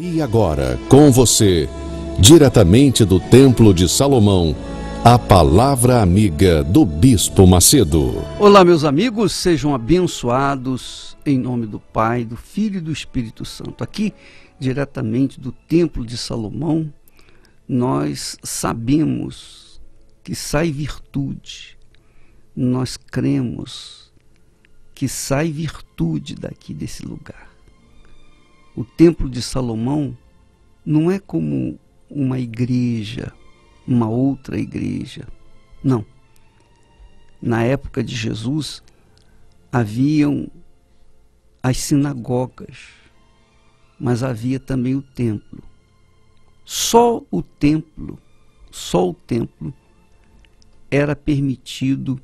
E agora, com você, diretamente do Templo de Salomão, a Palavra Amiga do Bispo Macedo. Olá, meus amigos, sejam abençoados em nome do Pai, do Filho e do Espírito Santo. Aqui, diretamente do Templo de Salomão, nós sabemos que sai virtude, nós cremos que sai virtude daqui desse lugar. O Templo de Salomão não é como uma igreja, uma outra igreja. Não. Na época de Jesus, haviam as sinagogas, mas havia também o templo. Só o templo era permitido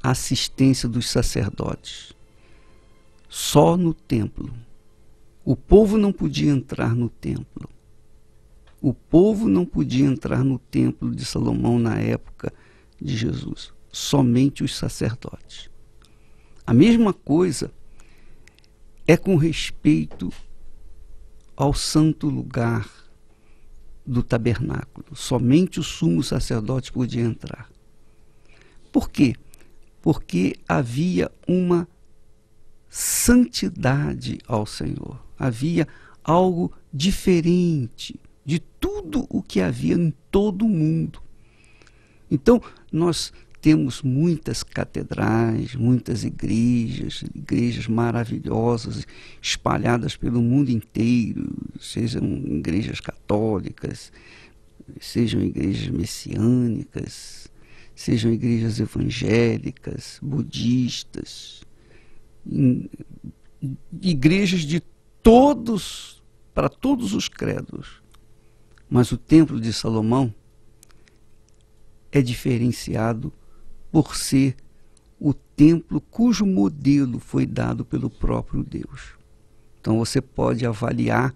a assistência dos sacerdotes. Só no templo. O povo não podia entrar no templo. O povo não podia entrar no templo de Salomão na época de Jesus. Somente os sacerdotes. A mesma coisa é com respeito ao santo lugar do tabernáculo. Somente o sumo sacerdote podia entrar. Por quê? Porque havia uma santidade ao Senhor. Havia algo diferente de tudo o que havia em todo o mundo. Então, nós temos muitas catedrais, muitas igrejas maravilhosas, espalhadas pelo mundo inteiro, sejam igrejas católicas, sejam igrejas messiânicas, sejam igrejas evangélicas, budistas, igrejas de todos, para todos os credos. Mas o Templo de Salomão é diferenciado por ser o templo cujo modelo foi dado pelo próprio Deus. Então você pode avaliar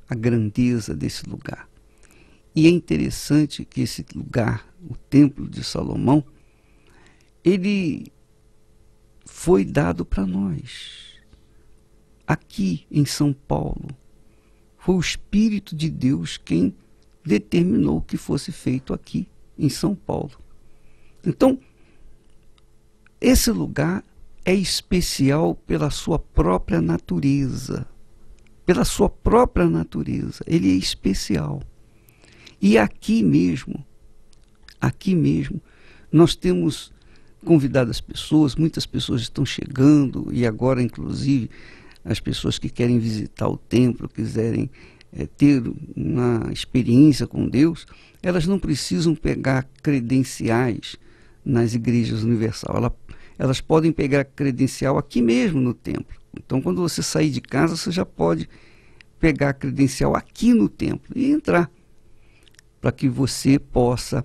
a grandeza desse lugar. E é interessante que esse lugar, o Templo de Salomão, ele foi dado para nós. Aqui em São Paulo, foi o Espírito de Deus quem determinou que fosse feito aqui em São Paulo. Então, esse lugar é especial pela sua própria natureza. Pela sua própria natureza. Ele é especial. E aqui mesmo, nós temos convidado as pessoas, muitas pessoas estão chegando, e agora, inclusive, as pessoas que querem visitar o templo, quiserem ter uma experiência com Deus, elas não precisam pegar credenciais nas igrejas universal. Elas podem pegar credencial aqui mesmo no templo. Então, quando você sair de casa, você já pode pegar credencial aqui no templo e entrar, para que você possa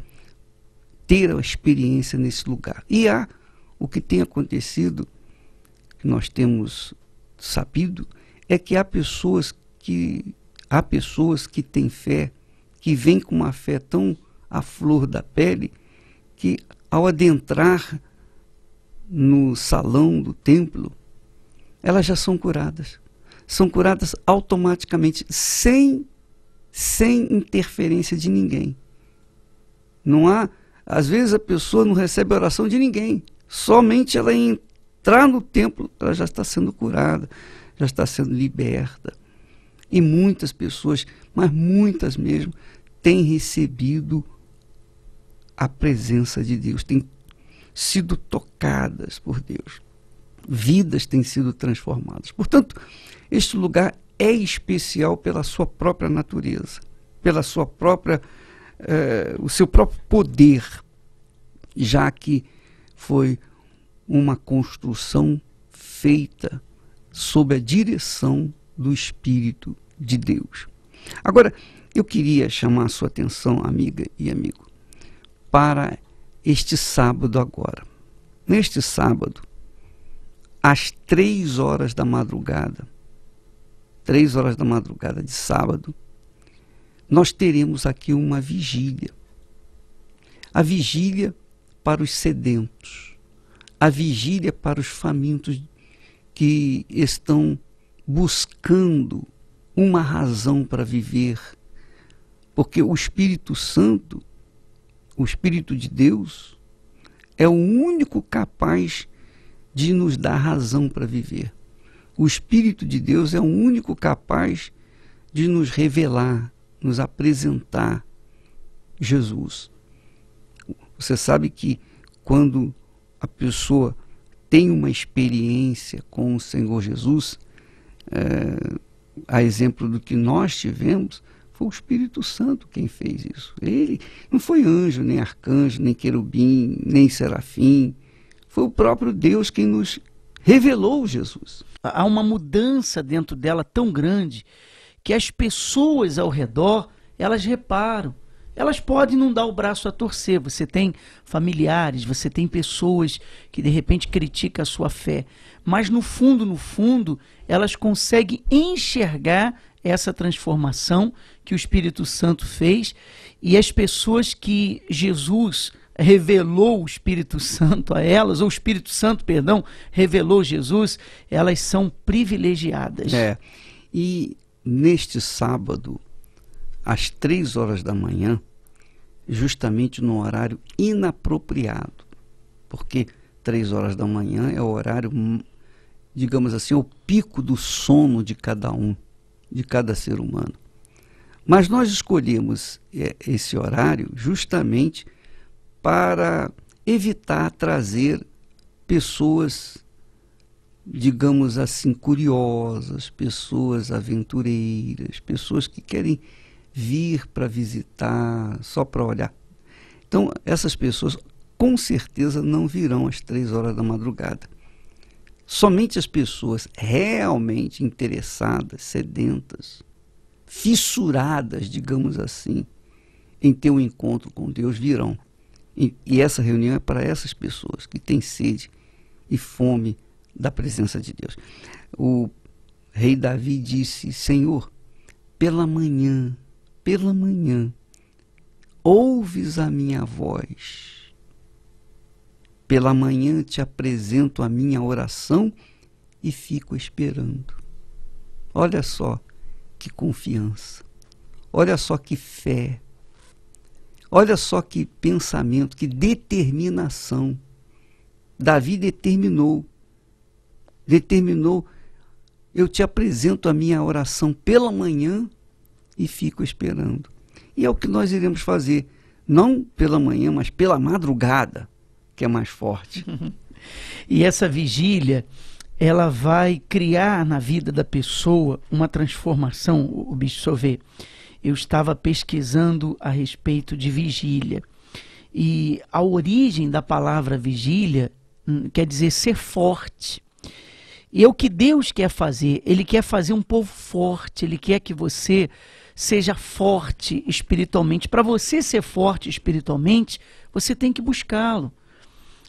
ter a experiência nesse lugar. E o que tem acontecido, que nós temos sabido, é que há pessoas que têm fé, que vêm com uma fé tão à flor da pele, que ao adentrar no salão do templo, elas já são curadas. São curadas automaticamente, sem interferência de ninguém. Não há, às vezes a pessoa não recebe a oração de ninguém. Somente ela entrar no templo, ela já está sendo curada, já está sendo liberta. E muitas pessoas, mas muitas mesmo, têm recebido a presença de Deus, têm sido tocadas por Deus. Vidas têm sido transformadas. Portanto, este lugar é especial pela sua própria natureza, pela sua própria, o seu próprio poder, já que foi uma construção feita sob a direção do Espírito de Deus. Agora, eu queria chamar a sua atenção, amiga e amigo, para este sábado agora. Neste sábado, às 3 horas da madrugada, 3 horas da madrugada de sábado, nós teremos aqui uma vigília. A vigília para os sedentos, a vigília para os famintos que estão buscando uma razão para viver, porque o Espírito Santo, o Espírito de Deus, é o único capaz de nos dar razão para viver. O Espírito de Deus é o único capaz de nos revelar, nos apresentar Jesus. Você sabe que quando a pessoa tem uma experiência com o Senhor Jesus, a exemplo do que nós tivemos, foi o Espírito Santo quem fez isso. Ele não foi anjo, nem arcanjo, nem querubim, nem serafim. Foi o próprio Deus quem nos revelou Jesus. Há uma mudança dentro dela tão grande que as pessoas ao redor, elas reparam. Elas podem não dar o braço a torcer. Você tem familiares, você tem pessoas que de repente criticam a sua fé. Mas no fundo, elas conseguem enxergar essa transformação que o Espírito Santo fez, e as pessoas que Jesus revelou o Espírito Santo a elas, ou o Espírito Santo, perdão, revelou Jesus, elas são privilegiadas. E neste sábado, às 3 horas da manhã, justamente no horário inapropriado, porque 3 horas da manhã é o horário, digamos assim, o pico do sono de cada um, de cada ser humano. Mas nós escolhemos esse horário justamente para evitar trazer pessoas, digamos assim, curiosas, pessoas aventureiras, pessoas que querem vir para visitar, só para olhar. Então, essas pessoas com certeza não virão às 3 horas da madrugada. Somente as pessoas realmente interessadas, sedentas, fissuradas, digamos assim, em ter um encontro com Deus virão. E essa reunião é para essas pessoas que têm sede e fome da presença de Deus. O rei Davi disse: Senhor, pela manhã, ouves a minha voz. Pela manhã te apresento a minha oração e fico esperando. Olha só que confiança, olha só que fé, olha só que pensamento, que determinação. Davi determinou, eu te apresento a minha oração pela manhã e fico esperando. E é o que nós iremos fazer, não pela manhã, mas pela madrugada, que é mais forte. E essa vigília, ela vai criar na vida da pessoa uma transformação. O bicho vê. Eu estava pesquisando a respeito de vigília. E a origem da palavra vigília quer dizer ser forte. E é o que Deus quer fazer. Ele quer fazer um povo forte. Ele quer que você seja forte espiritualmente. Para você ser forte espiritualmente, você tem que buscá-lo.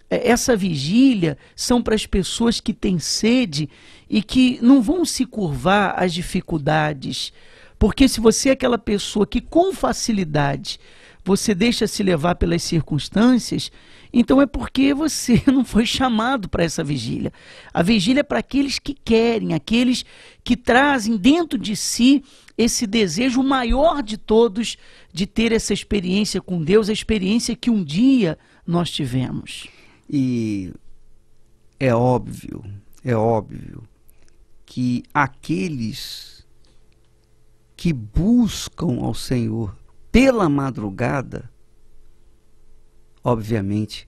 Essa vigília são para as pessoas que têm sede e que não vão se curvar às dificuldades. Porque se você é aquela pessoa que com facilidade você deixa se levar pelas circunstâncias, então é porque você não foi chamado para essa vigília. A vigília é para aqueles que querem, aqueles que trazem dentro de si esse desejo maior de todos de ter essa experiência com Deus, a experiência que um dia nós tivemos. E é óbvio que aqueles que buscam ao Senhor pela madrugada, obviamente,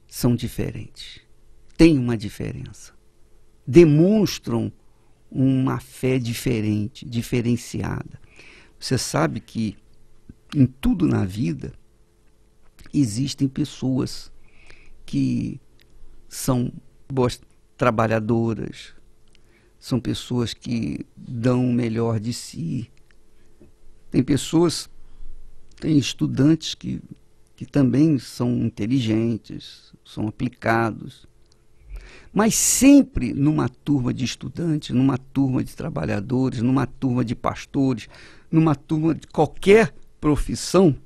são diferentes. Tem uma diferença. Demonstram uma fé diferente, diferenciada. Você sabe que em tudo na vida existem pessoas que são boas trabalhadoras, são pessoas que dão o melhor de si. Tem pessoas, tem estudantes que também são inteligentes, são aplicados. Mas sempre numa turma de estudantes, numa turma de trabalhadores, numa turma de pastores, numa turma de qualquer profissão,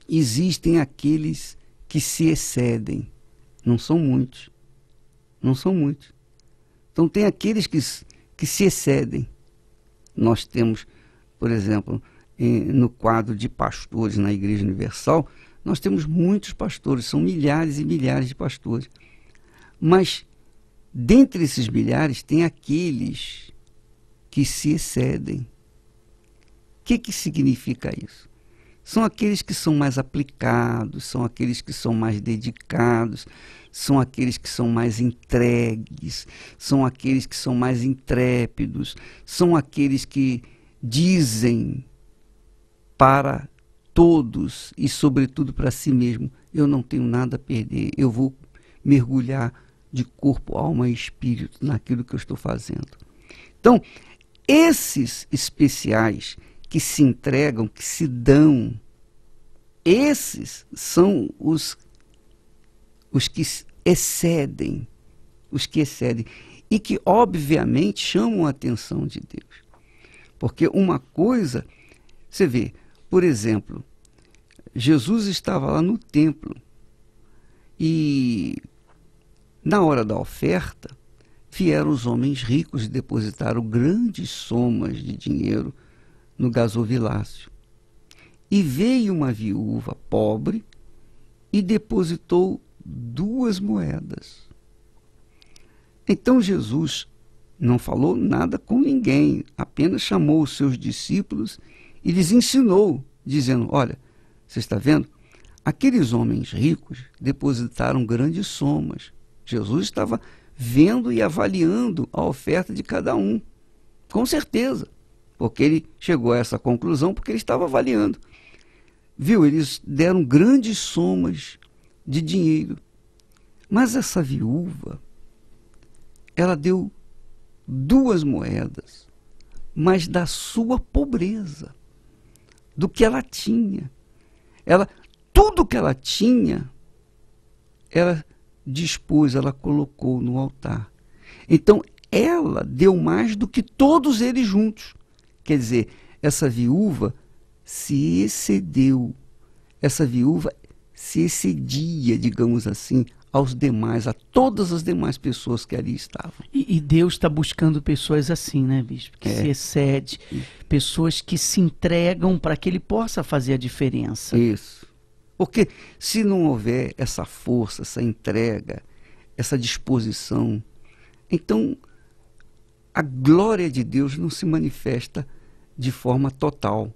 existem aqueles que se excedem. Não são muitos. Não são muitos. Então tem aqueles que se excedem. nós temos, por exemplo, no quadro de pastores na Igreja Universal, nós temos muitos pastores, são milhares e milhares de pastores. Mas, dentre esses milhares, tem aqueles que se excedem. O que significa isso? São aqueles que são mais aplicados, são aqueles que são mais dedicados, são aqueles que são mais entregues, são aqueles que são mais intrépidos, são aqueles que dizem para todos e, sobretudo, para si mesmo: eu não tenho nada a perder, eu vou mergulhar de corpo, alma e espírito naquilo que eu estou fazendo. Então, esses especiais que se entregam, que se dão, esses são os que excedem, e que obviamente chamam a atenção de Deus. Porque uma coisa, você vê, por exemplo, Jesus estava lá no templo e na hora da oferta vieram os homens ricos e depositaram grandes somas de dinheiro no gasofilácio. E veio uma viúva pobre e depositou 2 moedas. Então Jesus não falou nada com ninguém, apenas chamou os seus discípulos e lhes ensinou, dizendo: olha, você está vendo? Aqueles homens ricos depositaram grandes somas. Jesus estava vendo e avaliando a oferta de cada um, com certeza, porque ele chegou a essa conclusão porque ele estava avaliando. Viu, eles deram grandes somas de dinheiro. Mas essa viúva, ela deu 2 moedas, mas da sua pobreza, do que ela tinha. Tudo que ela tinha, ela dispôs, ela colocou no altar. Então, ela deu mais do que todos eles juntos. Quer dizer, essa viúva se excedeu. Essa viúva se excedia, digamos assim, aos demais, a todas as demais pessoas que ali estavam. E Deus está buscando pessoas assim, né, bispo? Que se excede, pessoas que se entregam para que Ele possa fazer a diferença. Isso. Porque se não houver essa força, essa entrega, essa disposição, então a glória de Deus não se manifesta de forma total.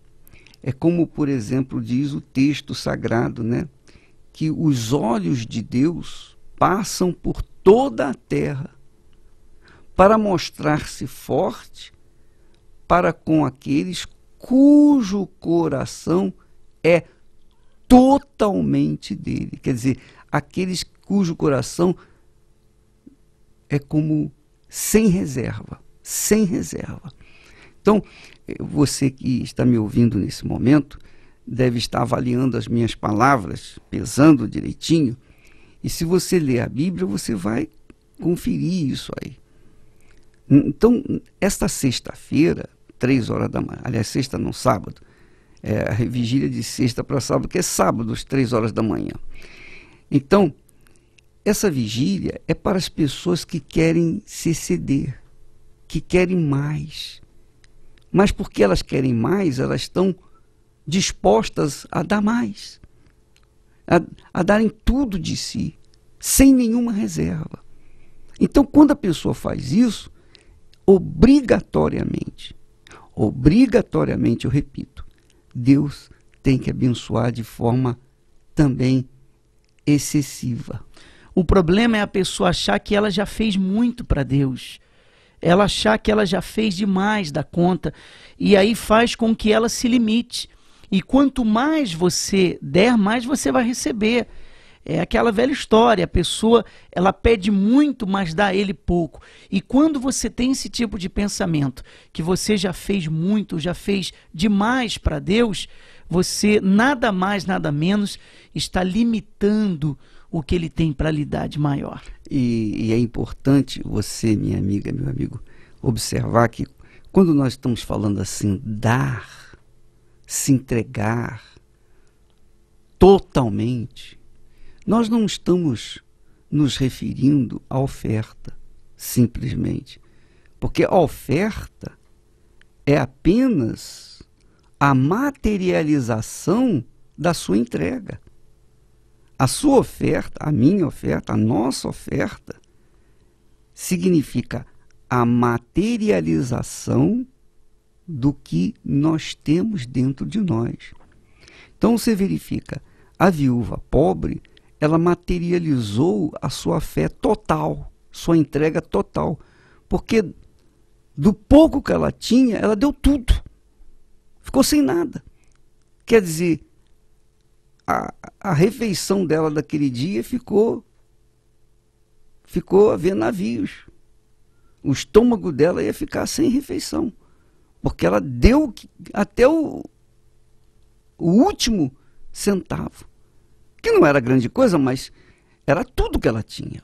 É como, por exemplo, diz o texto sagrado, né? Que os olhos de Deus passam por toda a terra para mostrar-se forte para com aqueles cujo coração é totalmente dele. Quer dizer, aqueles cujo coração é como sem reserva, sem reserva. Então, você que está me ouvindo nesse momento deve estar avaliando as minhas palavras, pesando direitinho, e se você ler a Bíblia, você vai conferir isso aí. Então, esta sexta-feira, 3 horas da manhã, aliás, sexta não, sábado, é a vigília de sexta para sábado, que é sábado, às 3 horas da manhã. Então, essa vigília é para as pessoas que querem se exceder, que querem mais. Mas porque elas querem mais, elas estão dispostas a dar mais, a darem tudo de si, sem nenhuma reserva. Então, quando a pessoa faz isso, obrigatoriamente, eu repito, Deus tem que abençoar de forma também excessiva. O problema é a pessoa achar que ela já fez muito para Deus. Ela achar que ela já fez demais da conta, e aí faz com que ela se limite. E quanto mais você der, mais você vai receber. É aquela velha história, a pessoa ela pede muito, mas dá a ele pouco. E quando você tem esse tipo de pensamento, que você já fez muito, já fez demais para Deus, você nada mais, nada menos está limitando o que Ele tem para lhe dar de maior. E é importante você, minha amiga, meu amigo, observar que quando nós estamos falando assim, dar, se entregar totalmente, nós não estamos nos referindo à oferta, simplesmente. Porque a oferta é apenas a materialização da sua entrega. A sua oferta, a minha oferta, a nossa oferta, significa a materialização do que nós temos dentro de nós. Então você verifica, a viúva pobre, ela materializou a sua fé total, sua entrega total, porque do pouco que ela tinha, ela deu tudo, ficou sem nada. Quer dizer, a refeição dela daquele dia ficou a ver navios. O estômago dela ia ficar sem refeição, porque ela deu até o último centavo, que não era grande coisa, mas era tudo que ela tinha,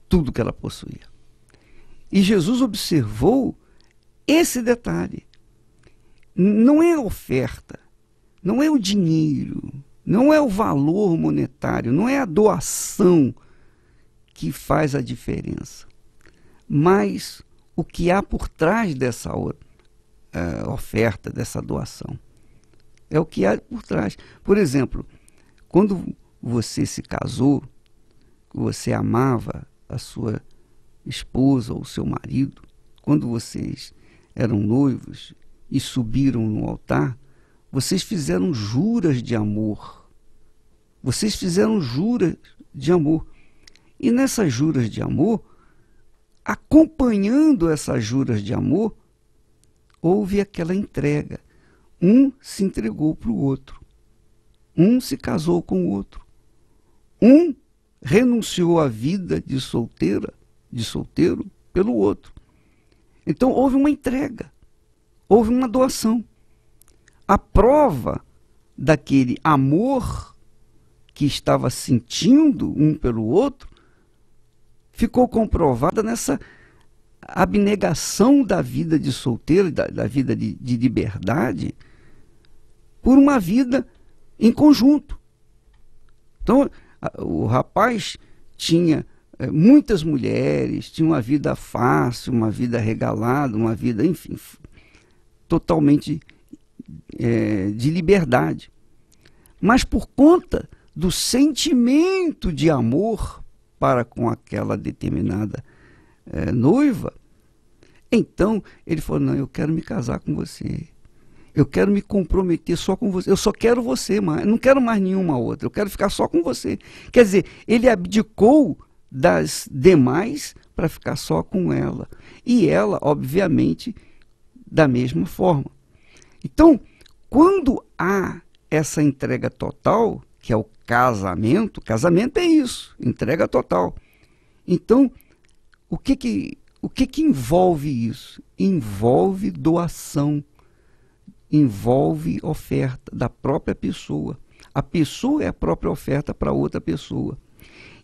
tudo que ela possuía. E Jesus observou esse detalhe. Não é a oferta, não é o dinheiro, não é o valor monetário, não é a doação que faz a diferença, mas o que há por trás dessa oferta, dessa doação. É o que há por trás. Por exemplo, quando você se casou, você amava a sua esposa ou seu marido, quando vocês eram noivos e subiram no altar, vocês fizeram juras de amor. Vocês fizeram juras de amor. E nessas juras de amor, acompanhando essas juras de amor, houve aquela entrega. Um se entregou para o outro. Um se casou com o outro. Um renunciou à vida de solteiro pelo outro. Então houve uma entrega, houve uma doação. A prova daquele amor que estava sentindo um pelo outro ficou comprovada nessa abnegação da vida de solteiro, da vida de liberdade, por uma vida em conjunto. Então, o rapaz tinha muitas mulheres, tinha uma vida fácil, uma vida regalada, uma vida, enfim, totalmente de liberdade. Mas por conta do sentimento de amor para com aquela determinada noiva, então ele falou, não, eu quero me casar com você. Eu quero me comprometer só com você. Eu só quero você, mas não quero mais nenhuma outra. Eu quero ficar só com você. Quer dizer, ele abdicou das demais para ficar só com ela. E ela, obviamente, da mesma forma. Então, quando há essa entrega total, que é o casamento é isso, entrega total. Então, o que envolve isso? Envolve doação, envolve oferta da própria pessoa. A pessoa é a própria oferta para outra pessoa.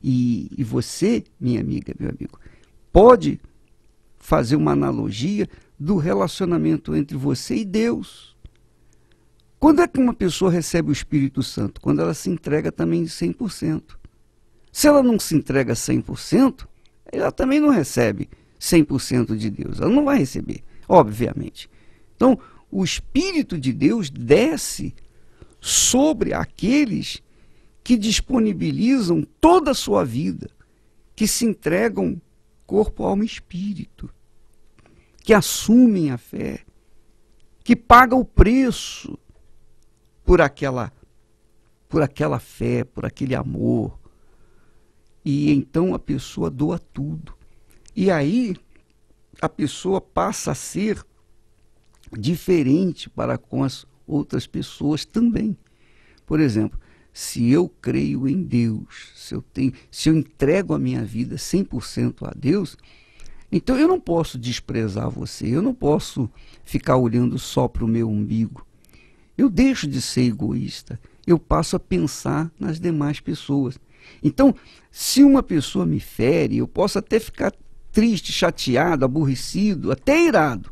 E você, minha amiga, meu amigo, pode fazer uma analogia do relacionamento entre você e Deus. Quando é que uma pessoa recebe o Espírito Santo? Quando ela se entrega também 100%. Se ela não se entrega 100%, ela também não recebe 100% de Deus. Ela não vai receber, obviamente. Então, o Espírito de Deus desce sobre aqueles que disponibilizam toda a sua vida, que se entregam corpo, alma e espírito, que assumem a fé, que pagam o preço por aquela fé, por aquele amor. E então a pessoa doa tudo. E aí a pessoa passa a ser diferente para com as outras pessoas também. Por exemplo, se eu creio em Deus, se eu entrego a minha vida 100% a Deus, então eu não posso desprezar você, eu não posso ficar olhando só para o meu umbigo. Eu deixo de ser egoísta, eu passo a pensar nas demais pessoas. Então, se uma pessoa me fere, eu posso até ficar triste, chateado, aborrecido, até irado.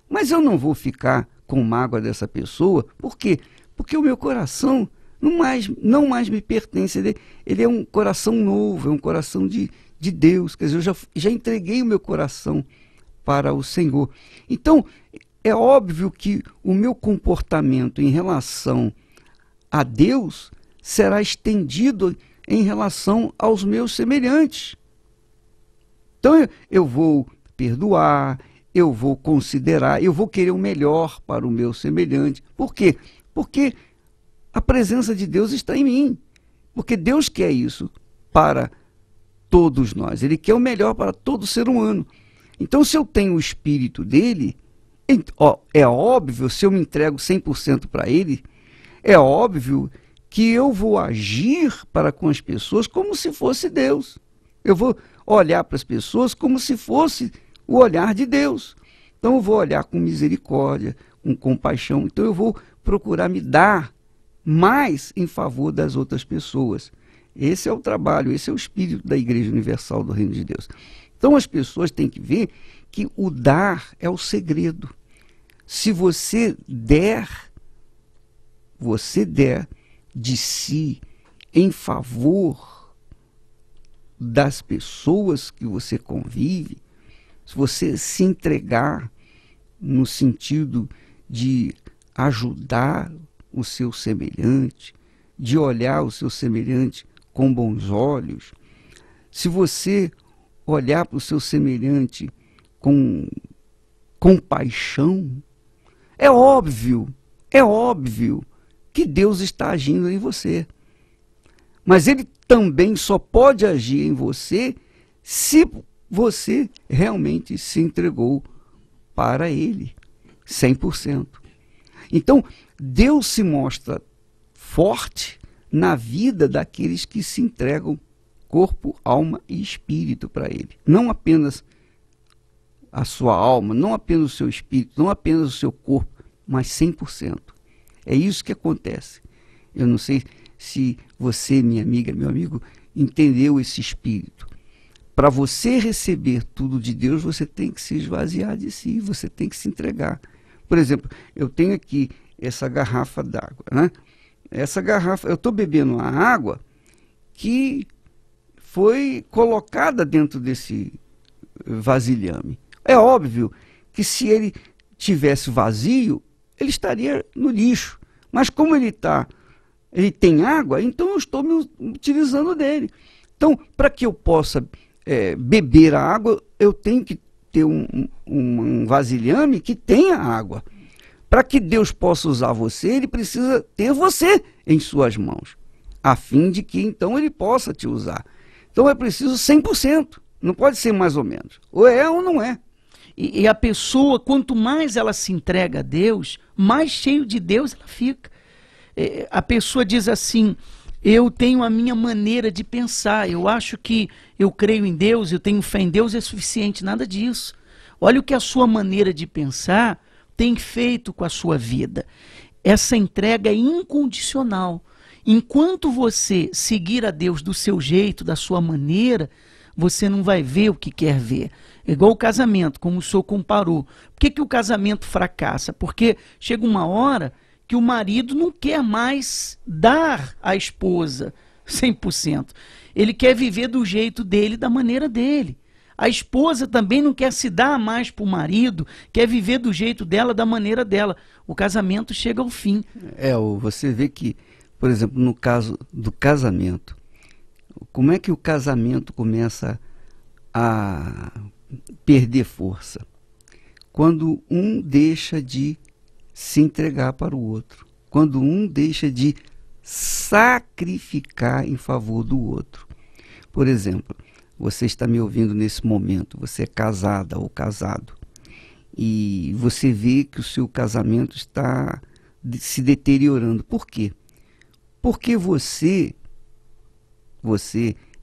Mas eu não vou ficar com mágoa dessa pessoa. Por quê? Porque o meu coração não mais me pertence. Ele é um coração novo, é um coração de Deus. Quer dizer, eu já entreguei o meu coração para o Senhor. Então, é óbvio que o meu comportamento em relação a Deus será estendido em relação aos meus semelhantes. Então eu vou perdoar, eu vou considerar, eu vou querer o melhor para o meu semelhante. Por quê? Porque a presença de Deus está em mim. Porque Deus quer isso para todos nós. Ele quer o melhor para todo ser humano. Então, se eu tenho o Espírito dele, é óbvio, se eu me entrego 100% para ele, é óbvio que eu vou agir para com as pessoas como se fosse Deus. Eu vou olhar para as pessoas como se fosse o olhar de Deus. Então eu vou olhar com misericórdia, com compaixão. Então eu vou procurar me dar mais em favor das outras pessoas. Esse é o trabalho, esse é o espírito da Igreja Universal do Reino de Deus. Então as pessoas têm que ver que o dar é o segredo. Se você der de si em favor das pessoas que você convive, se você se entregar no sentido de ajudar o seu semelhante, de olhar o seu semelhante com bons olhos, se você olhar para o seu semelhante com compaixão, é óbvio que Deus está agindo em você. Mas ele também só pode agir em você se você realmente se entregou para ele, 100%. Então, Deus se mostra forte na vida daqueles que se entregam corpo, alma e espírito para ele. Não apenas a sua alma, não apenas o seu espírito, não apenas o seu corpo, mas 100%. É isso que acontece. Eu não sei se você, minha amiga, meu amigo, entendeu esse espírito. Para você receber tudo de Deus, você tem que se esvaziar de si, você tem que se entregar. Por exemplo, eu tenho aqui essa garrafa d'água, né? Essa garrafa, eu estou bebendo a água que foi colocada dentro desse vasilhame. É óbvio que se ele tivesse vazio, ele estaria no lixo. Mas como ele tem água, então eu estou me utilizando dele. Então, para que eu possa beber a água, eu tenho que ter um vasilhame que tenha água. Para que Deus possa usar você, ele precisa ter você em suas mãos, a fim de que então ele possa te usar. Então é preciso 100%, não pode ser mais ou menos. Ou é ou não é. E a pessoa, quanto mais ela se entrega a Deus, mais cheio de Deus ela fica. A pessoa diz assim: eu tenho a minha maneira de pensar, eu acho que eu creio em Deus, eu tenho fé em Deus, é suficiente. Nada disso. Olha o que a sua maneira de pensar tem feito com a sua vida. Essa entrega é incondicional. Enquanto você seguir a Deus do seu jeito, da sua maneira, você não vai ver o que quer ver. É igual o casamento, como o senhor comparou. Por que o casamento fracassa? Porque chega uma hora que o marido não quer mais dar à esposa 100%. Ele quer viver do jeito dele, da maneira dele. A esposa também não quer se dar mais para o marido, quer viver do jeito dela, da maneira dela. O casamento chega ao fim. Você vê que, por exemplo, no caso do casamento, como é que o casamento começa a perder força? Quando um deixa de se entregar para o outro. Quando um deixa de sacrificar em favor do outro. Por exemplo, você está me ouvindo nesse momento, você é casada ou casado, e você vê que o seu casamento está se deteriorando. Por quê? Porque você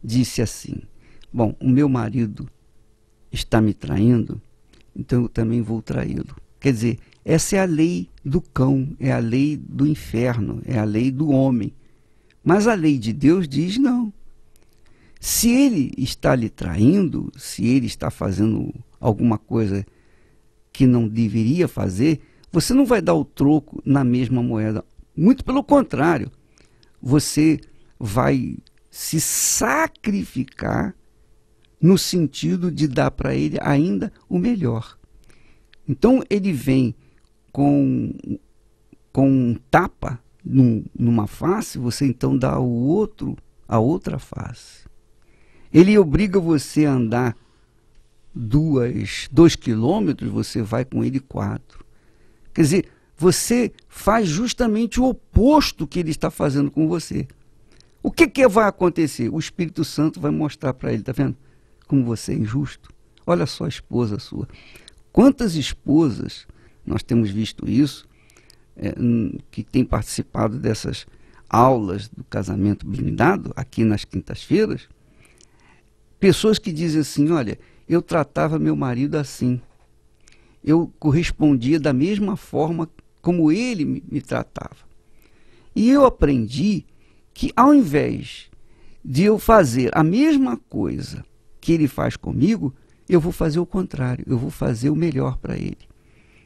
disse assim: bom, o meu marido está me traindo, então eu também vou traí-lo. Quer dizer, essa é a lei do cão, é a lei do inferno, é a lei do homem. Mas a lei de Deus diz não. Se ele está lhe traindo, se ele está fazendo alguma coisa que não deveria fazer, você não vai dar o troco na mesma moeda. Muito pelo contrário, você vai se sacrificar no sentido de dar para ele ainda o melhor. Então ele vem com um tapa numa face, você então dá a outra face. Ele obriga você a andar 2 quilômetros, você vai com ele 4. Quer dizer, você faz justamente o oposto que ele está fazendo com você. O que vai acontecer? O Espírito Santo vai mostrar para ele, tá vendo? Como você é injusto. Olha só a esposa sua. Quantas esposas, nós temos visto isso, que têm participado dessas aulas do casamento blindado, aqui nas quintas-feiras, pessoas que dizem assim, olha, eu tratava meu marido assim, eu correspondia da mesma forma como ele me tratava. E eu aprendi que ao invés de eu fazer a mesma coisa que ele faz comigo, eu vou fazer o contrário, eu vou fazer o melhor para ele.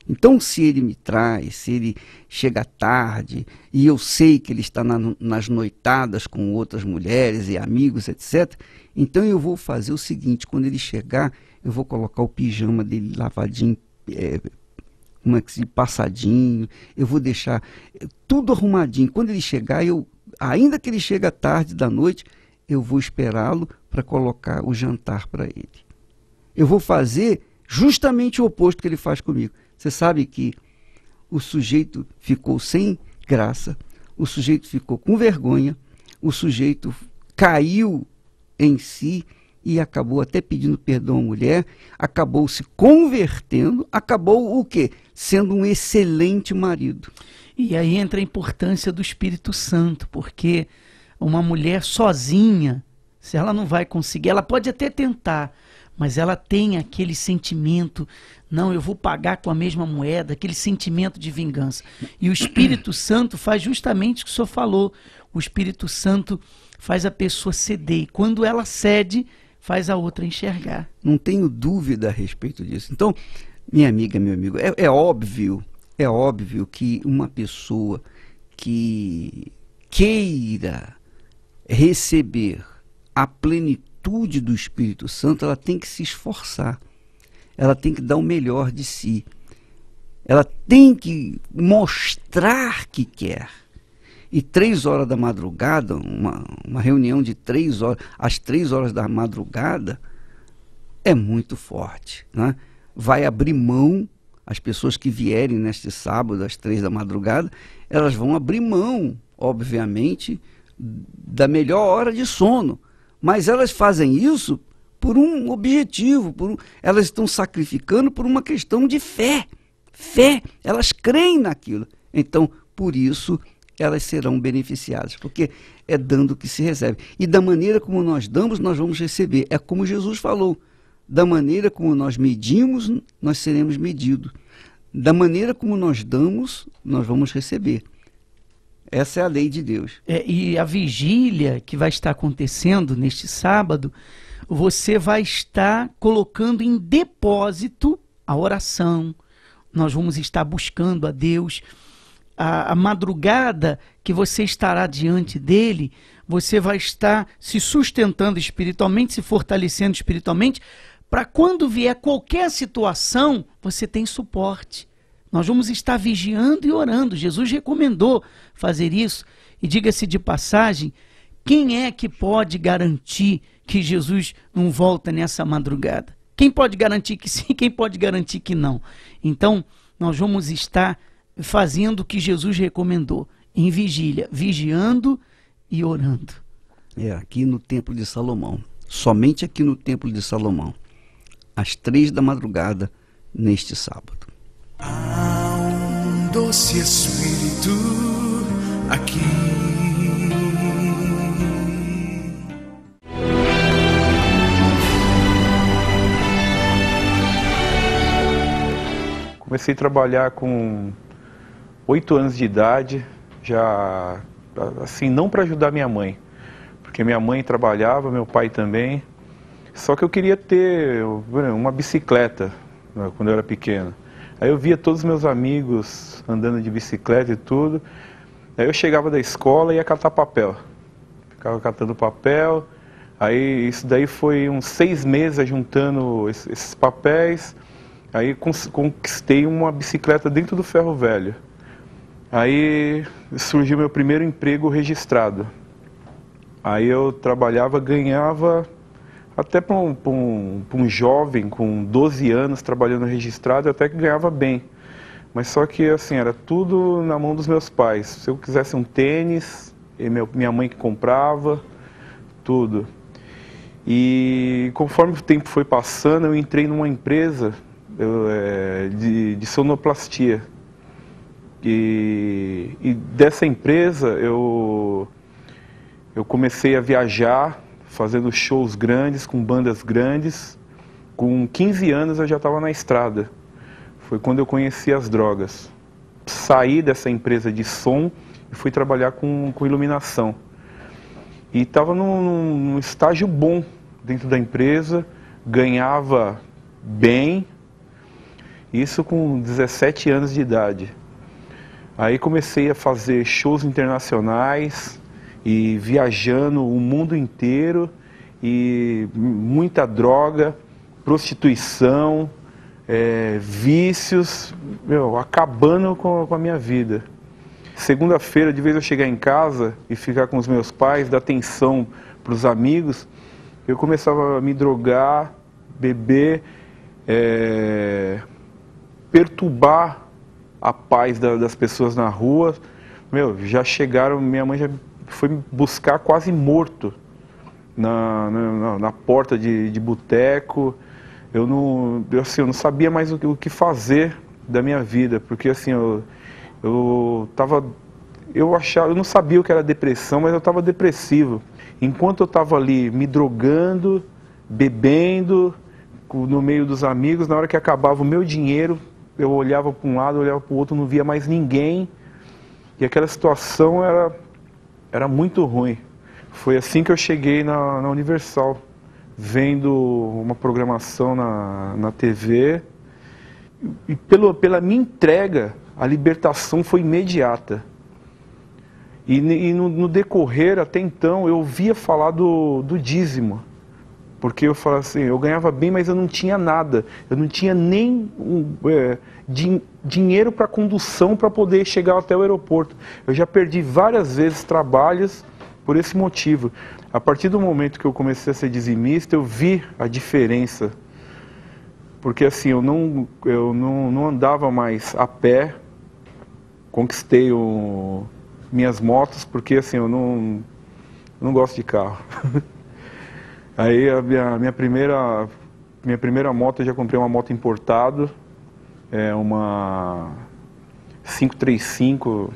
Então, se ele me traz, se ele chega tarde, e eu sei que ele está nas noitadas com outras mulheres e amigos, etc., então eu vou fazer o seguinte, quando ele chegar, eu vou colocar o pijama dele lavadinho, passadinho, eu vou deixar tudo arrumadinho. Quando ele chegar, ainda que ele chegue tarde da noite, eu vou esperá-lo para colocar o jantar para ele. Eu vou fazer justamente o oposto que ele faz comigo. Você sabe que o sujeito ficou sem graça, o sujeito ficou com vergonha, o sujeito caiu em si e acabou até pedindo perdão à mulher, acabou se convertendo, acabou o quê? Sendo um excelente marido. E aí entra a importância do Espírito Santo, porque uma mulher sozinha, se ela não vai conseguir, ela pode até tentar, mas ela tem aquele sentimento, não, eu vou pagar com a mesma moeda, aquele sentimento de vingança. E o Espírito Santo faz justamente o que o senhor falou. O Espírito Santo faz a pessoa ceder, e quando ela cede, faz a outra enxergar. Não tenho dúvida a respeito disso. Então, minha amiga, meu amigo, é óbvio que uma pessoa que queira receber a plenitude do Espírito Santo, ela tem que se esforçar, ela tem que dar o melhor de si, ela tem que mostrar que quer. E 3 horas da madrugada, uma reunião de 3 horas, às 3 horas da madrugada, é muito forte, né? Vai abrir mão, as pessoas que vierem neste sábado às 3 da madrugada, elas vão abrir mão, obviamente, da melhor hora de sono. Mas elas fazem isso por um objetivo, elas estão sacrificando por uma questão de fé. Fé, elas creem naquilo. Então, por isso, elas serão beneficiadas, porque é dando que se recebe. E da maneira como nós damos, nós vamos receber. É como Jesus falou, da maneira como nós medimos, nós seremos medidos. Da maneira como nós damos, nós vamos receber. Essa é a lei de Deus. E a vigília que vai estar acontecendo neste sábado, você vai estar colocando em depósito a oração. Nós vamos estar buscando a Deus. A madrugada que você estará diante dele, você vai estar se sustentando espiritualmente, se fortalecendo espiritualmente, para quando vier qualquer situação, você tem suporte. Nós vamos estar vigiando e orando. Jesus recomendou fazer isso. E diga-se de passagem, quem é que pode garantir que Jesus não volta nessa madrugada? Quem pode garantir que sim, quem pode garantir que não? Então, nós vamos estar fazendo o que Jesus recomendou, em vigília, vigiando e orando. Aqui no Templo de Salomão, somente aqui no Templo de Salomão, às 3 da madrugada, neste sábado. Há um doce Espírito aqui. Comecei a trabalhar com 8 anos de idade, já assim, não para ajudar minha mãe, porque minha mãe trabalhava, meu pai também, só que eu queria ter uma bicicleta, né, quando eu era pequeno. Aí eu via todos os meus amigos andando de bicicleta e tudo, aí eu chegava da escola e ia catar papel, ficava catando papel, aí isso daí foi uns 6 meses juntando esses papéis. Aí conquistei uma bicicleta dentro do ferro velho. Aí surgiu meu primeiro emprego registrado. Aí eu trabalhava, ganhava, até para um jovem com 12 anos trabalhando registrado, até que ganhava bem. Mas só que assim, era tudo na mão dos meus pais. Se eu quisesse um tênis, minha mãe que comprava, tudo. E conforme o tempo foi passando, eu entrei numa empresa de sonoplastia. E dessa empresa eu comecei a viajar, fazendo shows grandes, com bandas grandes. Com 15 anos eu já estava na estrada. Foi quando eu conheci as drogas. Saí dessa empresa de som e fui trabalhar com iluminação. E estava num estágio bom dentro da empresa, ganhava bem, isso com 17 anos de idade. Aí comecei a fazer shows internacionais e viajando o mundo inteiro, e muita droga, prostituição, vícios, acabando com a minha vida. Segunda-feira, de vez eu chegar em casa e ficar com os meus pais, dar atenção para os amigos, eu começava a me drogar, beber, perturbar a paz das pessoas na rua. Já chegaram, minha mãe já foi me buscar quase morto na porta de boteco. Eu não sabia mais o que fazer da minha vida, porque assim, eu não sabia o que era depressão, mas eu estava depressivo. Enquanto eu estava ali me drogando, bebendo, no meio dos amigos, na hora que acabava o meu dinheiro, eu olhava para um lado, olhava para o outro, não via mais ninguém. E aquela situação era muito ruim. Foi assim que eu cheguei na Universal, vendo uma programação na TV. E pela minha entrega, a libertação foi imediata. E no decorrer, até então, eu ouvia falar do dízimo. Porque eu falava assim, eu ganhava bem, mas eu não tinha nada. Eu não tinha nem dinheiro para condução para poder chegar até o aeroporto. Eu já perdi várias vezes trabalhos por esse motivo. A partir do momento que eu comecei a ser dizimista, eu vi a diferença. Porque assim, eu não andava mais a pé, conquistei minhas motos, porque assim, eu não gosto de carro. Aí a minha primeira moto, eu já comprei uma moto importada, uma 535,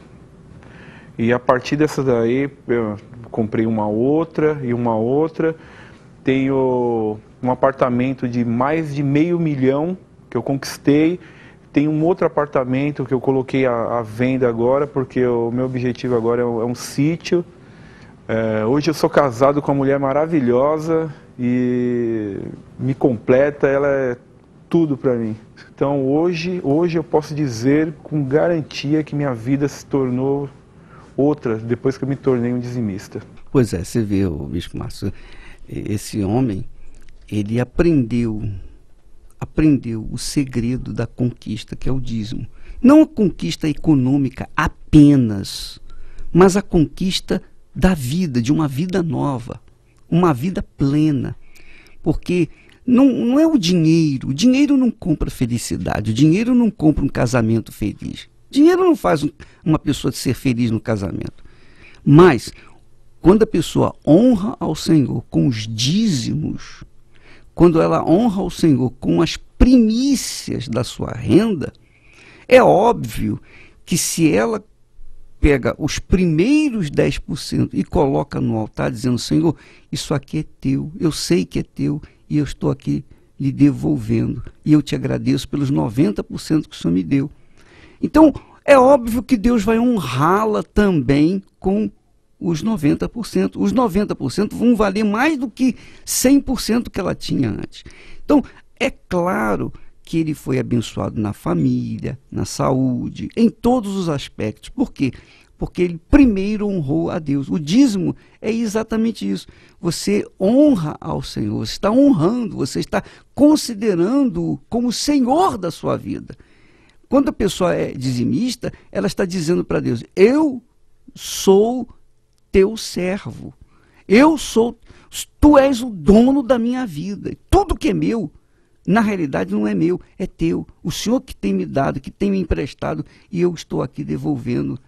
e a partir dessa daí eu comprei uma outra e uma outra. Tenho um apartamento de mais de R$500 mil que eu conquistei. Tem um outro apartamento que eu coloquei à venda agora, porque o meu objetivo agora é um sítio. Hoje eu sou casado com uma mulher maravilhosa e me completa, ela é tudo para mim. Então hoje eu posso dizer com garantia que minha vida se tornou outra depois que eu me tornei um dizimista. Pois é, você vê, o Bispo Márcio, esse homem, ele aprendeu o segredo da conquista, que é o dízimo. Não a conquista econômica apenas, mas a conquista da vida, de uma vida nova, uma vida plena. Porque não é o dinheiro não compra felicidade, o dinheiro não compra um casamento feliz. Dinheiro não faz uma pessoa ser feliz no casamento. Mas, quando a pessoa honra ao Senhor com os dízimos, quando ela honra ao Senhor com as primícias da sua renda, é óbvio que se ela pega os primeiros 10% e coloca no altar dizendo, Senhor, isso aqui é teu, eu sei que é teu e eu estou aqui lhe devolvendo. E eu te agradeço pelos 90% que o Senhor me deu. Então, é óbvio que Deus vai honrá-la também com os 90%. Os 90% vão valer mais do que 100% que ela tinha antes. Então, é claro que ele foi abençoado na família, na saúde, em todos os aspectos. Por quê? porque ele primeiro honrou a Deus. O dízimo é exatamente isso. Você honra ao Senhor, você está honrando, você está considerando-o como Senhor da sua vida. Quando a pessoa é dizimista, ela está dizendo para Deus: eu sou teu servo, tu és o dono da minha vida, tudo que é meu, na realidade não é meu, é teu. O Senhor que tem me dado, que tem me emprestado, e eu estou aqui devolvendo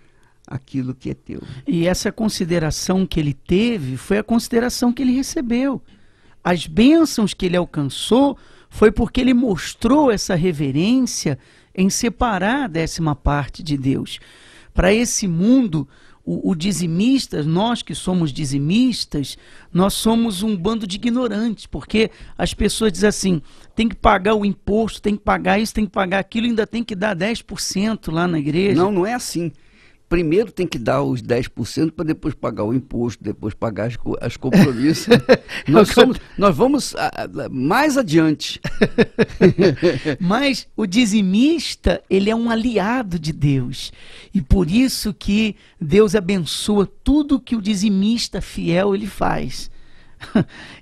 aquilo que é teu. E essa consideração que ele teve foi a consideração que ele recebeu. As bênçãos que ele alcançou foi porque ele mostrou essa reverência em separar a 10ª de Deus. Para esse mundo, o dizimista, nós que somos dizimistas, nós somos um bando de ignorantes, porque as pessoas dizem assim: tem que pagar o imposto, tem que pagar isso, tem que pagar aquilo, ainda tem que dar 10% lá na igreja. Não, não é assim. Primeiro tem que dar os 10% para depois pagar o imposto, depois pagar as compromissos. nós vamos mais adiante. Mas o dizimista, ele é um aliado de Deus. E por isso que Deus abençoa tudo que o dizimista fiel ele faz.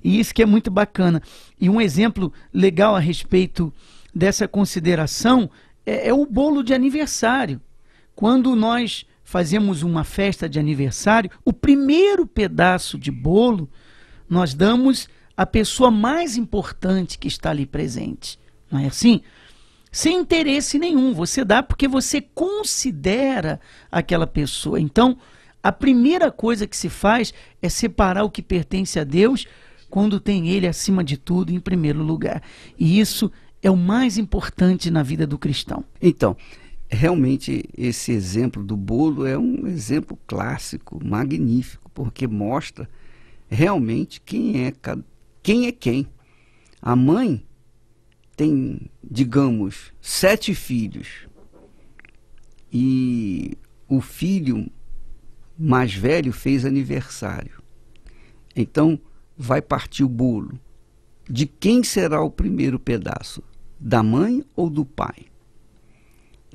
E isso que é muito bacana. E um exemplo legal a respeito dessa consideração é o bolo de aniversário. Quando nós fazemos uma festa de aniversário, o primeiro pedaço de bolo nós damos à pessoa mais importante que está ali presente. Não é assim? Sem interesse nenhum, você dá porque você considera aquela pessoa. Então, a primeira coisa que se faz é separar o que pertence a Deus quando tem Ele acima de tudo, em primeiro lugar. E isso é o mais importante na vida do cristão. Então, realmente esse exemplo do bolo é um exemplo clássico, magnífico, porque mostra realmente quem é quem. A mãe tem, digamos, 7 filhos e o filho mais velho fez aniversário. Então vai partir o bolo. De quem será o primeiro pedaço? Da mãe ou do pai?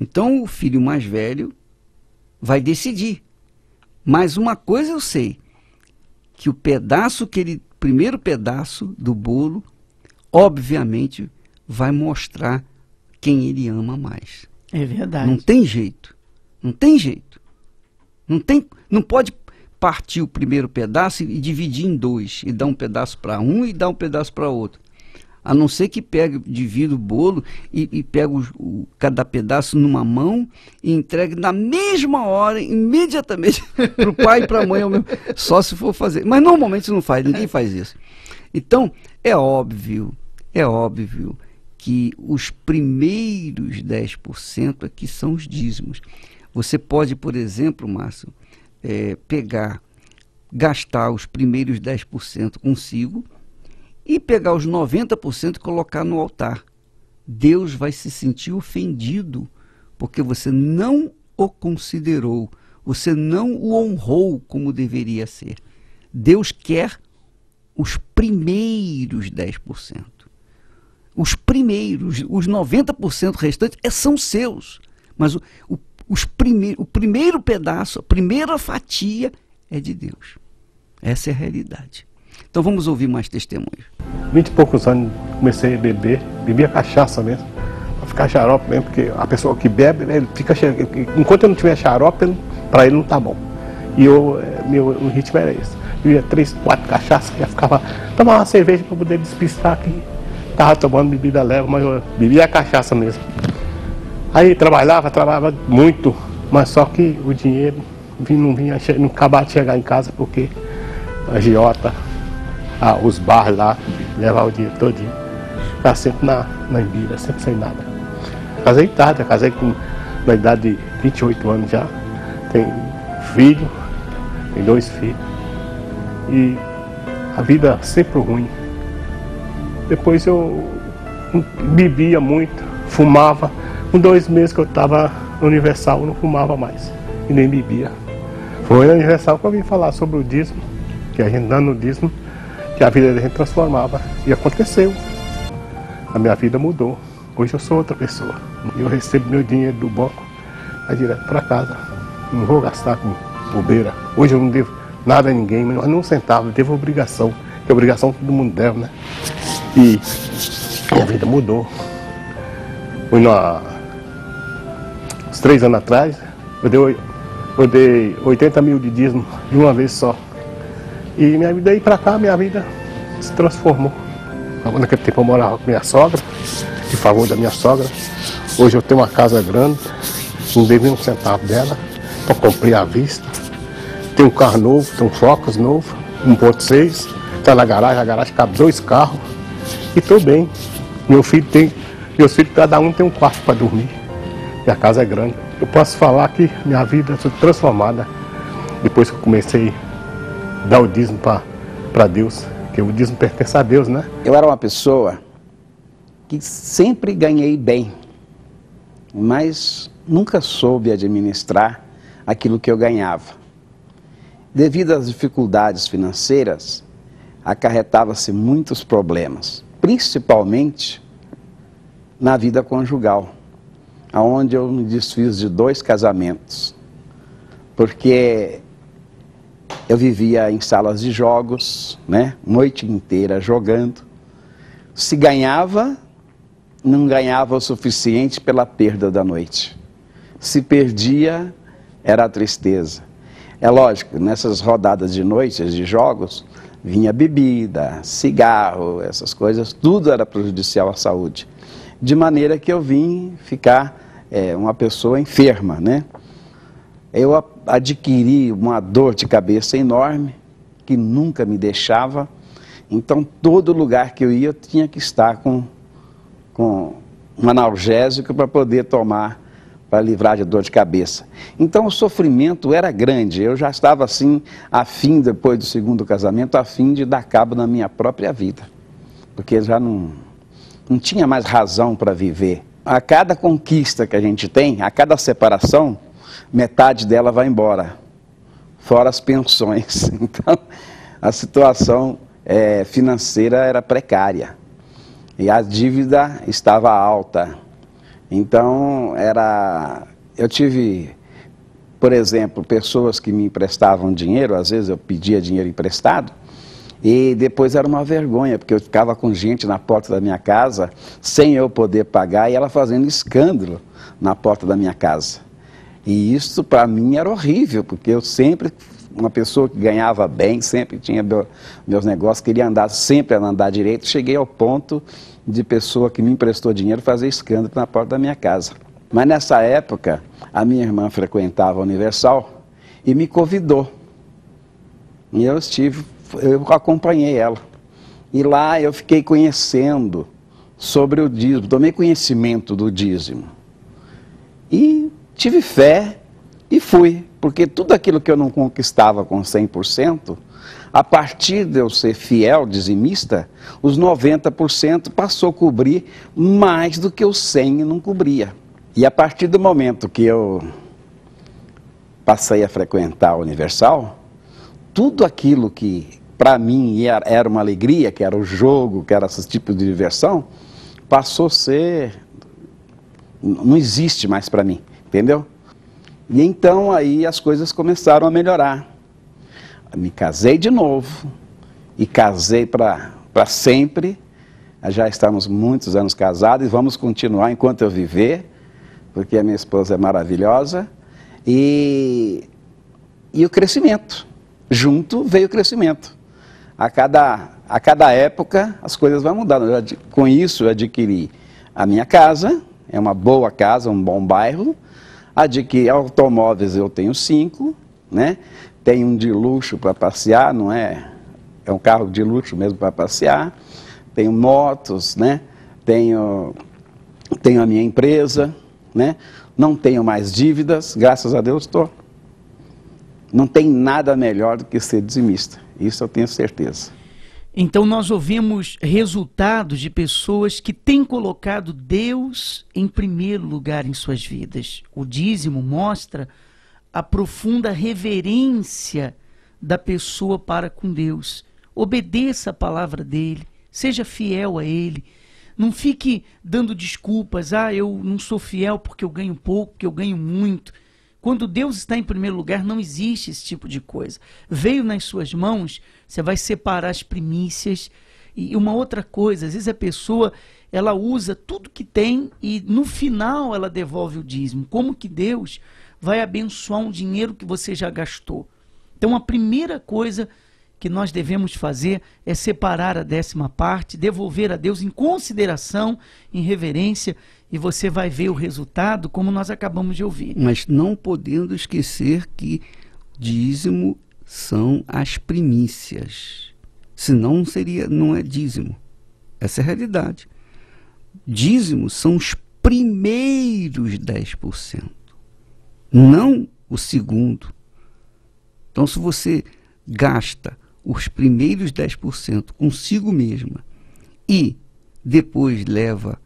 Então o filho mais velho vai decidir. Mas uma coisa eu sei, que primeiro pedaço do bolo, obviamente, vai mostrar quem ele ama mais. É verdade. Não tem jeito. Não tem jeito. Não pode partir o primeiro pedaço e dividir em 2, e dar um pedaço para um e dar um pedaço para outro. A não ser que divida o bolo e pega cada pedaço numa mão e entregue na mesma hora, imediatamente, para o pai e para a mãe, só se for fazer. Mas normalmente não faz, ninguém faz isso. Então, é óbvio que os primeiros 10% aqui são os dízimos. Você pode, por exemplo, Márcio, gastar os primeiros 10% consigo, e pegar os 90% e colocar no altar. Deus vai se sentir ofendido, porque você não o considerou, você não o honrou como deveria ser. Deus quer os primeiros 10%. Os primeiros, os 90% restantes são seus, mas o primeiro pedaço, a primeira fatia é de Deus. Essa é a realidade. Então vamos ouvir mais testemunhos. 20 e poucos anos comecei a beber, bebia cachaça mesmo, para ficar xarope mesmo, porque a pessoa que bebe, ele fica enquanto eu não tiver xarope, para ele não tá bom. E o ritmo era esse. Bebia 3, 4 cachaças, já ficava, tomava uma cerveja para poder despistar aqui. Estava tomando bebida leve, mas eu bebia a cachaça mesmo. Aí trabalhava muito, mas só que o dinheiro não acabava de chegar em casa, porque a agiota, os bares lá, levar o dinheiro todinho. Ficava sempre na bebida, sempre sem nada. Casei tarde, casei na idade de 28 anos já. Tem filho, tem 2 filhos. E a vida sempre ruim. Depois eu bebia muito, fumava. Com 2 meses que eu estava no Universal, eu não fumava mais. E nem bebia. Foi no Universal que eu vim falar sobre o dízimo, que a gente dando o dízimo, que a vida da gente transformava. E aconteceu. A minha vida mudou. Hoje eu sou outra pessoa. Eu recebo meu dinheiro do banco, vai direto para casa. não vou gastar com bobeira. Hoje eu não devo nada a ninguém, mas não um centavo, eu devo obrigação. Que obrigação todo mundo deve, né? E minha vida mudou. Uns 3 anos atrás, eu dei 80 mil de dízimo de uma vez só. E minha vida aí pra cá, minha vida se transformou. Naquele tempo eu morava com minha sogra, em favor da minha sogra. Hoje eu tenho uma casa grande, não devo nem um centavo dela, eu comprei à vista. Tenho um carro novo, tenho um Focus novo, 1.6, está na garagem, a garagem cabe 2 carros. E estou bem. Meus filhos, cada um tem um quarto para dormir. Minha casa é grande. Eu posso falar que minha vida foi transformada depois que eu comecei a dar o dízimo para Deus, porque o dízimo pertence a Deus, né? Eu era uma pessoa que sempre ganhei bem, mas nunca soube administrar aquilo que eu ganhava. Devido às dificuldades financeiras, acarretava-se muitos problemas, principalmente na vida conjugal, onde eu me desfiz de 2 casamentos, porque eu vivia em salas de jogos, né, noite inteira jogando. Se ganhava, não ganhava o suficiente pela perda da noite. Se perdia, era a tristeza. É lógico, nessas rodadas de noites de jogos, vinha bebida, cigarro, essas coisas, tudo era prejudicial à saúde. De maneira que eu vim ficar uma pessoa enferma, né? Eu adquiri uma dor de cabeça enorme, que nunca me deixava. Então, todo lugar que eu ia, eu tinha que estar com um analgésico para poder tomar, para livrar de dor de cabeça. Então, o sofrimento era grande. Eu já estava assim, afim, depois do 2º casamento, afim de dar cabo na minha própria vida. Porque já não tinha mais razão para viver. A cada conquista que a gente tem, a cada separação, metade dela vai embora, fora as pensões. Então, a situação financeira era precária e a dívida estava alta. Então, eu tive, por exemplo, pessoas que me emprestavam dinheiro, às vezes eu pedia dinheiro emprestado, e depois era uma vergonha, porque eu ficava com gente na porta da minha casa, sem eu poder pagar, e ela fazendo escândalo na porta da minha casa. E isso para mim era horrível, porque eu sempre, uma pessoa que ganhava bem, sempre tinha meus negócios, queria sempre andar direito, cheguei ao ponto de pessoa que me emprestou dinheiro fazer escândalo na porta da minha casa. Mas nessa época, a minha irmã frequentava a Universal e me convidou. E eu acompanhei ela. E lá eu fiquei conhecendo sobre o dízimo, tomei conhecimento do dízimo. E tive fé e fui, porque tudo aquilo que eu não conquistava com 100%, a partir de eu ser fiel dizimista, os 90% passou a cobrir mais do que os 100% não cobria. E a partir do momento que eu passei a frequentar a Universal, tudo aquilo que para mim era uma alegria, que era o jogo, que era esse tipo de diversão, passou a ser, não existe mais para mim, entendeu? E então aí as coisas começaram a melhorar. Me casei de novo, e casei para sempre. Já estamos muitos anos casados e vamos continuar enquanto eu viver, porque a minha esposa é maravilhosa. E o crescimento, junto veio o crescimento. A cada época as coisas vão mudando. Com isso eu adquiri a minha casa, é uma boa casa, um bom bairro. Adquiri automóveis, eu tenho 5, né? Tenho um de luxo para passear, não é? É um carro de luxo mesmo para passear. Tenho motos, né? Tenho a minha empresa, né? Não tenho mais dívidas, graças a Deus estou. Não tem nada melhor do que ser dizimista, isso eu tenho certeza. Então nós ouvimos resultados de pessoas que têm colocado Deus em primeiro lugar em suas vidas. O dízimo mostra a profunda reverência da pessoa para com Deus. Obedeça a palavra dele, seja fiel a ele. Não fique dando desculpas, eu não sou fiel porque eu ganho pouco, porque eu ganho muito. Quando Deus está em primeiro lugar, não existe esse tipo de coisa. Veio nas suas mãos, você vai separar as primícias. E uma outra coisa, às vezes a pessoa, ela usa tudo que tem e no final ela devolve o dízimo. Como que Deus vai abençoar um dinheiro que você já gastou? Então a primeira coisa que nós devemos fazer é separar a 10ª parte, devolver a Deus em consideração, em reverência, e você vai ver o resultado como nós acabamos de ouvir. Mas não podendo esquecer que dízimo são as primícias. Senão não é dízimo. Essa é a realidade. Dízimo são os primeiros 10%, não o segundo. Então, se você gasta os primeiros 10% consigo mesma e depois leva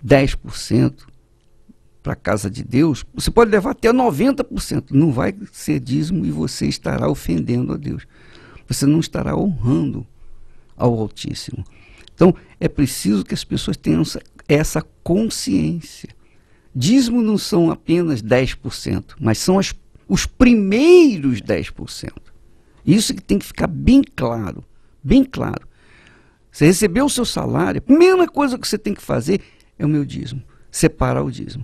10% para a casa de Deus, você pode levar até 90%. Não vai ser dízimo e você estará ofendendo a Deus. Você não estará honrando ao Altíssimo. Então, é preciso que as pessoas tenham essa consciência. Dízimo não são apenas 10%, mas são os primeiros 10%. Isso que tem que ficar bem claro, bem claro. Você recebeu o seu salário, a primeira coisa que você tem que fazer é o meu dízimo, separar o dízimo.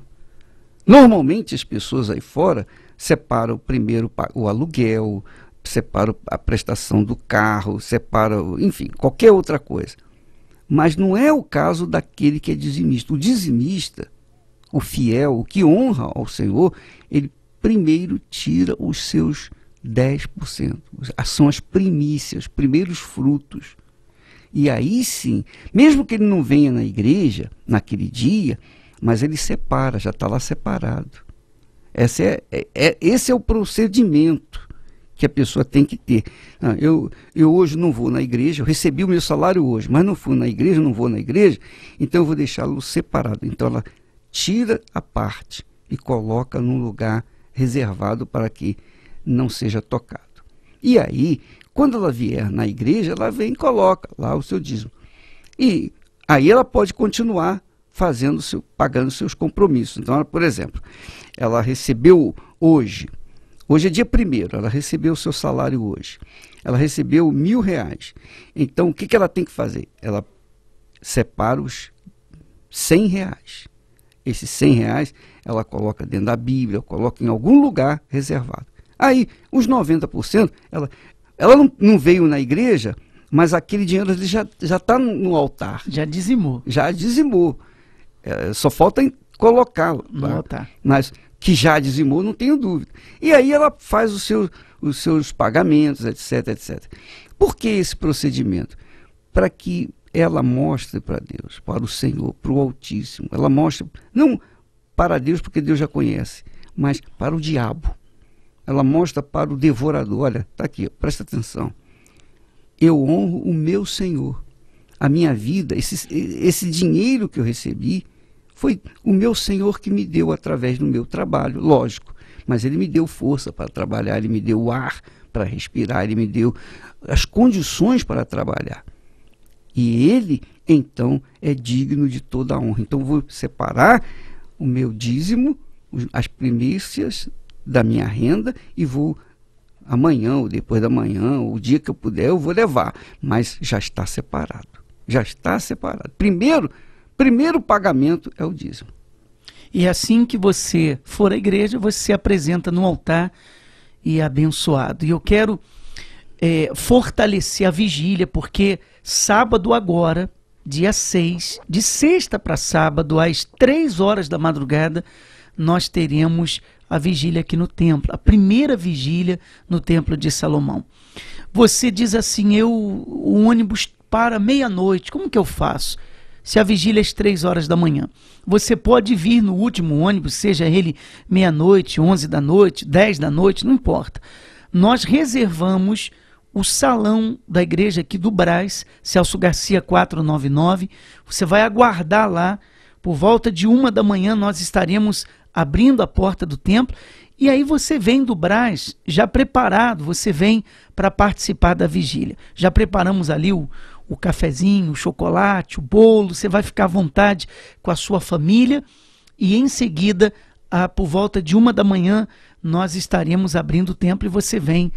Normalmente as pessoas aí fora separam primeiro o aluguel, separam a prestação do carro, separam, enfim, qualquer outra coisa. Mas não é o caso daquele que é dizimista. O dizimista, o fiel, o que honra ao Senhor, ele primeiro tira os seus 10%. São as primícias, os primeiros frutos. E aí sim, mesmo que ele não venha na igreja naquele dia, mas ele separa, já está lá separado. Esse é o procedimento que a pessoa tem que ter. Eu hoje não vou na igreja, eu recebi o meu salário hoje, mas não fui na igreja, não vou na igreja, então eu vou deixá-lo separado. Então ela tira a parte e coloca num lugar reservado para que não seja tocado. E aí, quando ela vier na igreja, ela vem e coloca lá o seu dízimo. E aí ela pode continuar pagando seus compromissos. Então, por exemplo, ela recebeu hoje é dia 1º, ela recebeu o seu salário hoje. Ela recebeu R$1.000. Então, o que ela tem que fazer? Ela separa os R$100. Esses R$100 ela coloca dentro da Bíblia, coloca em algum lugar reservado. Aí, os 90%, ela não veio na igreja, mas aquele dinheiro já está no altar. Já dizimou. Já dizimou. Só falta colocá-lo no altar. Mas que já dizimou, não tenho dúvida. E aí ela faz os seus pagamentos, etc, etc. Por que esse procedimento? Para que ela mostre para Deus, para o Senhor, para o Altíssimo. Ela mostra, não para Deus, porque Deus já conhece, mas para o diabo. Ela mostra para o devorador. Olha, está aqui, presta atenção. Eu honro o meu Senhor. A minha vida, esse dinheiro que eu recebi, foi o meu Senhor que me deu através do meu trabalho, lógico. Mas Ele me deu força para trabalhar, Ele me deu o ar para respirar, Ele me deu as condições para trabalhar. E Ele, então, é digno de toda a honra. Então, eu vou separar o meu dízimo, as primícias da minha renda, e vou amanhã, ou depois da manhã, ou o dia que eu puder, eu vou levar. Mas já está separado. Já está separado. Primeiro pagamento é o dízimo. E assim que você for à igreja, você se apresenta no altar e é abençoado. E eu quero fortalecer a vigília, porque sábado agora, dia 6, de sexta para sábado, às 3 horas da madrugada, nós teremos a vigília aqui no templo, a primeira vigília no Templo de Salomão. Você diz assim, o ônibus para meia-noite, como que eu faço? Se a vigília é às 3 horas da manhã. Você pode vir no último ônibus, seja ele meia-noite, 11 da noite, 10 da noite, não importa. Nós reservamos o salão da igreja aqui do Brás, Celso Garcia 499. Você vai aguardar lá, por volta de 1 da manhã nós estaremos abrindo a porta do templo. E aí você vem do Brás já preparado, você vem para participar da vigília. Já preparamos ali o cafezinho, o chocolate, o bolo, você vai ficar à vontade com a sua família e em seguida, por volta de 1 da manhã, nós estaremos abrindo o templo e você vem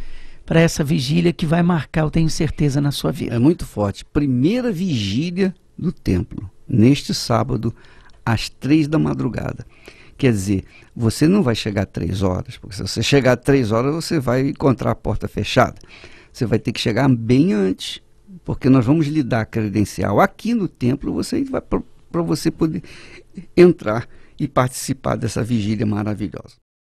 para essa vigília que vai marcar, eu tenho certeza, na sua vida. É muito forte. Primeira vigília do templo, neste sábado, às 3 da madrugada. Quer dizer, você não vai chegar 3 horas, porque se você chegar 3 horas, você vai encontrar a porta fechada. Você vai ter que chegar bem antes, porque nós vamos lhe dar a credencial aqui no templo, para você poder entrar e participar dessa vigília maravilhosa.